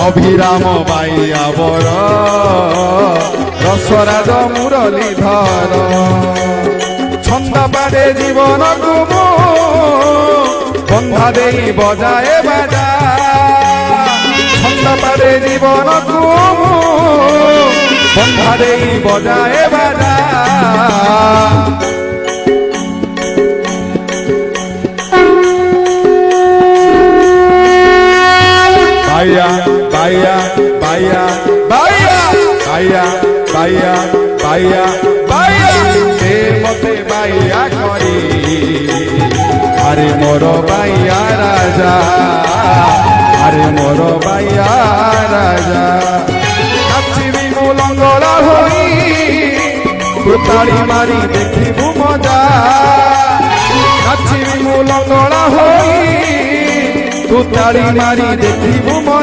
অভিরাম বাইয়া বর রসরাজ মুরলীধর ছন্দ পাড়ে জীবন কুমু বন্ধা দেই বজায় বাজা ছন্দ পাড়ে জীবন কুমু বন্ধা দেই বজায় বাজা বাইয়া বাইয়া বাইয়া বাইয়া বাইয়া বাইয়া বাইয়া বাইয়া তে মতে বাইয়া করি আরে মোর বাইয়া রাজা আরে মোর বাইয়া রাজা নাচিবি মু লঙ্গলা হই তাড়ি মারি দেখিবু মজা নাচিবি মু লঙ্গলা হই তু তাড়ি মারি দেখিবু মজা।